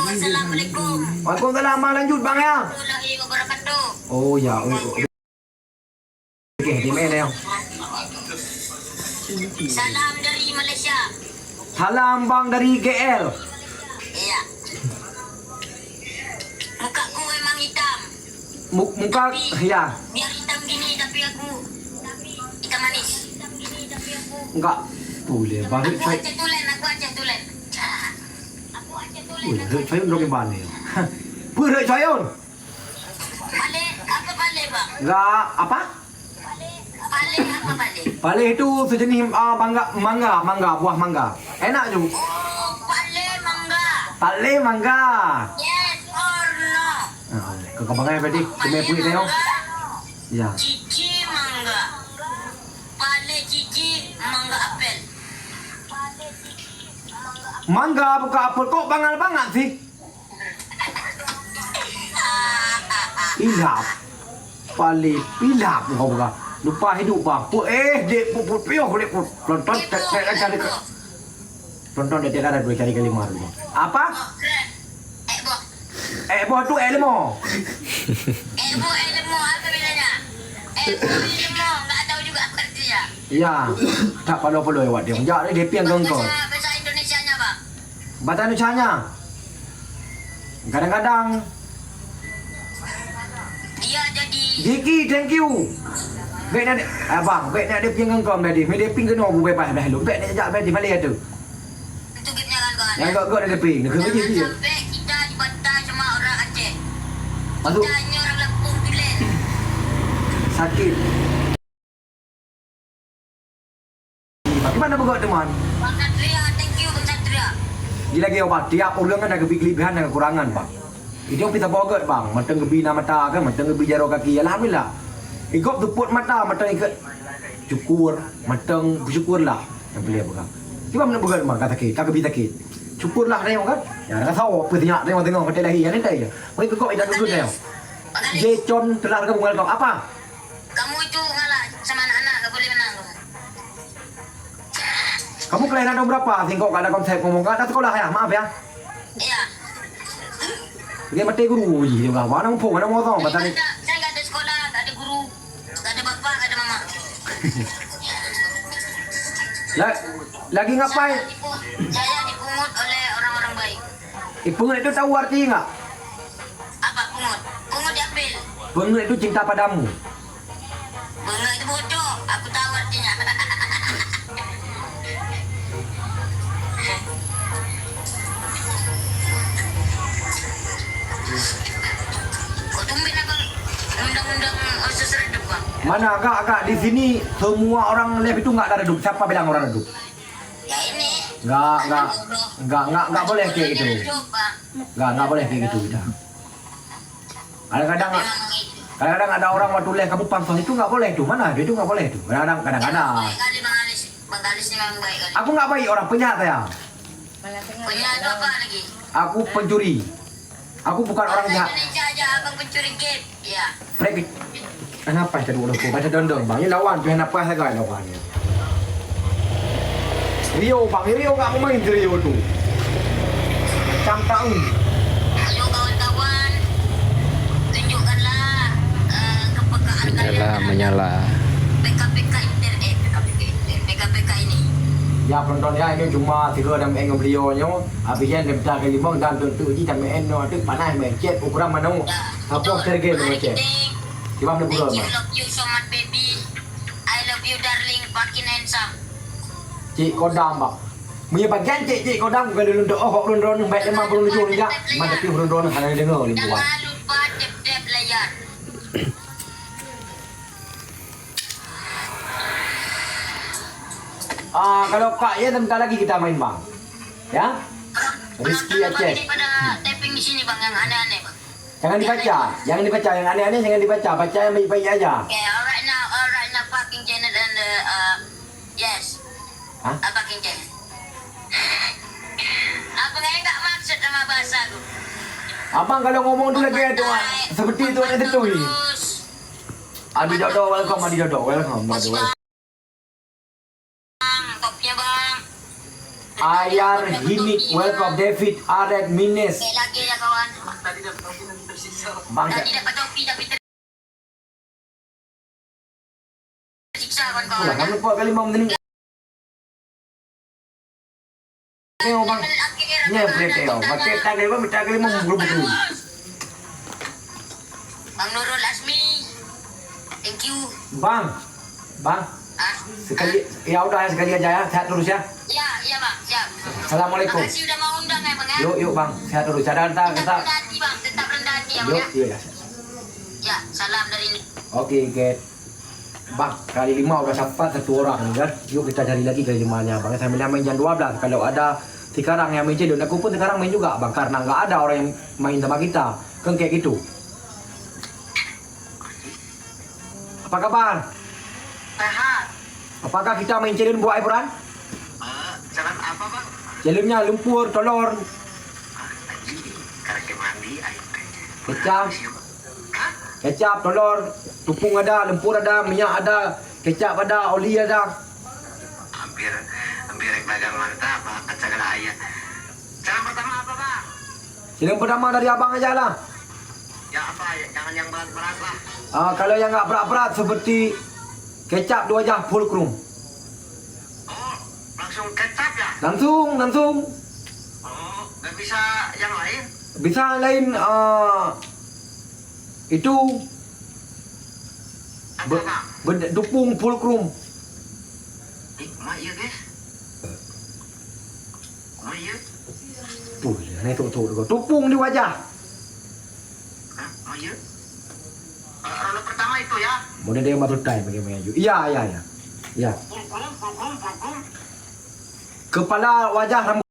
Assalamualaikum. Waalaikumsalam bang, lanjut bang ya. Warahmatullahi wabarakatuh. Oh ya, okey, di mana ya? Salam dari Malaysia. Salam bang dari GL. Iya. Mukaku memang hitam. Muka ya. Biar hitam gini tapi aku hitam manis. Enggak boleh bang. Aku aja tulen. Aku aja tulen. Boleh, saya udah gimana ya? Boleh saya. Balik apa balik bang? Enggak apa? Balik apa balik? Balik itu sejenis mangga, buah mangga. Enak juga. Oh, balik mangga. Balik mangga. Yes or no? Kau bangai berarti, kami punya tengok. Ya. Cici mangga. Balik cici mangga apel. Mangga buka apel kok bangal banget sih. Pilap. Balik pilap kau buka. Lupa hidup bang. Dek puput piuh dek put. Tonton saya cari ke. Tonton dia ada 2 kali 5 dulu. Apa? Boh tu elmo. Elmo apa bedanya? Elmo enggak tahu juga apa artinya. Ya. Tak perlu lewat dia. Jak dia piang kau. Bahasa Indonesianya, Bang. Bahasa Indonesianya. Kadang-kadang Dia jadi Jiki, thank you. Baik nak abang, baik nak dia piang kau tadi. Dia ping kena bu bebas dah lu. Baik nak jak balik balik tu. itu gitnya kan kawan. Yang kau ada ping. Nak kerja dia. Sampai kita dibantai sama orang Aceh. Masuk Kita hanya orang Lampung tulen. sakit. Bagaimana buat teman? Bang Satria, thank you Bang Satria. Dia lagi apa? Tiap orang kan ada kelebihan dan kekurangan bang. Itu yang kita bogot bang. Mata gebi nama mata kan, mata gebi jaro kaki. Alhamdulillah. Ikut tuput mata ikut cukur, matang bersyukur lah. Yang beli apa kan? Tiba mana bogot bang kata sakit, tak gebi sakit. Cukur lah dia kan? Ya nak tahu apa tengok tengok hotel lagi yang ni dah ya. Mereka kok ida dulu dia. Jecon telah kamu kau apa? Kamu itu ngalah sama anak-anak, enggak boleh menang kamu. Kamu kelahiran tahun berapa? Tengok ada konsep ngomong kan? Dah sekolah ya? Maaf ya. Iya. Dia mati guru je dia kata. Mana mumpung, mana motong kata ni. Saya enggak ada sekolah, enggak ada guru, enggak ada bapak, enggak ada mama. Lagi ngapain? Saya dipungut oleh orang-orang baik. Pengut itu tahu arti enggak? Apa pungut? Pungut diambil. Pengut itu cinta padamu. Bunga itu bodoh, aku tahu artinya. Kok tumben aku undang-undang usus redup bang? Mana agak di sini semua orang live itu enggak ada redup. Siapa bilang orang redup? Ya ini. Enggak boleh kayak gitu. Enggak boleh kayak gitu dah. Kadang-kadang ada orang waktu live kamu pansos itu enggak boleh tuh. Mana dia itu enggak boleh tuh. Kadang-kadang. Bang Alis ini memang baik kali. Aku enggak baik orang penjahat ya. Penjahat itu apa lagi? Aku pencuri. Aku bukan orang jahat. Indonesia aja abang pencuri game. Ya. Kenapa kita dulu baca dondong bang? Ini lawan tuh kenapa saya gak lawan? Rio bang, Rio nggak mau main Rio tuh. Macam tahun. Ayo kawan-kawan, tunjukkanlah kepekaan kalian. Menyala. PKPK internet, PKPK ini. Ya penonton ya ini cuma 3 dan Rio nya. Habisnya dia dah kali bang dan tentu ji dan no tu panas mencet ukuran mana? Apa sergei mencet? Tiba mana bulan bang? I love you so much baby. I love you darling, fucking handsome. Cik kodam bang. Punya bagian cik kodam kalau lu doh ron baik memang belum lucu juga. Mana tapi ron hanya dengar ni buat. Jangan lupa tap layar. Kalau Kak ya sebentar lagi kita main bang. Ya? Rizky Aceh. Daripada tapping di sini bang yang aneh-aneh bang. Jangan dibaca, yang aneh-aneh jangan dibaca. Baca yang baik-baik aja. Okay, alright now, fucking Janet and yes. Hah? Fucking Janet. Apa enggak maksud sama bahasa aku? Abang kalau ngomong tu lagi tu seperti tu ada tu. Adi Dodo welcome. Bang, topnya bang. Ayar Himik, welcome David Arek Mines. Kayak lagi ya kawan. Bang, Tadi dapat topi tapi tersiksa pulang kawan-kawan. kamu lupa kali mau menit. Tengok bang, nya preteo, pakai tadi bang minta kali mau belum betul. Bang Nurul Asmi. Thank you. Bang, bang, Ah, sekali, ya udah ya sekali aja ya, sehat terus ya. ya, iya bang, siap. Assalamualaikum. Makasih udah mau undang ya bang ya. Yuk bang, sehat terus. Cadang Tetap kita. rendah hati bang, tetap rendah hati ya bang Yuk, ya. iya ya. Ya, salam dari ini. Oke, get. Bang, kali 5 udah dapat 1 orang nih kan. Yuk kita cari lagi kali 5-nya bang. Saya main jam 12. Kalau ada sekarang yang main cedok, aku pun sekarang main juga bang. Karena nggak ada orang yang main sama kita. Kan kayak gitu. Apa kabar? Sehat. Apakah kita main celun buat Ibran? Jalan apa bang? Celunnya lumpur, telur, Karena mandi air. kecap, kecap, telur, tepung ada, lumpur ada, minyak ada, kecap ada, oli ada. Hampir dagang mantap, kacang ayam. Jalan pertama apa bang? Celun pertama dari abang aja lah. Ya apa? Jangan yang berat-berat lah. Kalau yang nggak berat-berat seperti kecap 2 jam full krum. Oh, langsung kecap ya? Langsung. Oh, nggak bisa yang lain? Bisa lain itu Apa bang? tepung full krum. Mak iya guys. Mak iya. Tuh, ini tuh. Tepung di wajah. Hah? Mak iya. Ronde pertama itu ya? Mode dia matut time bagaimana juga. Iya. Ya. Pulkum. Kepala wajah rambut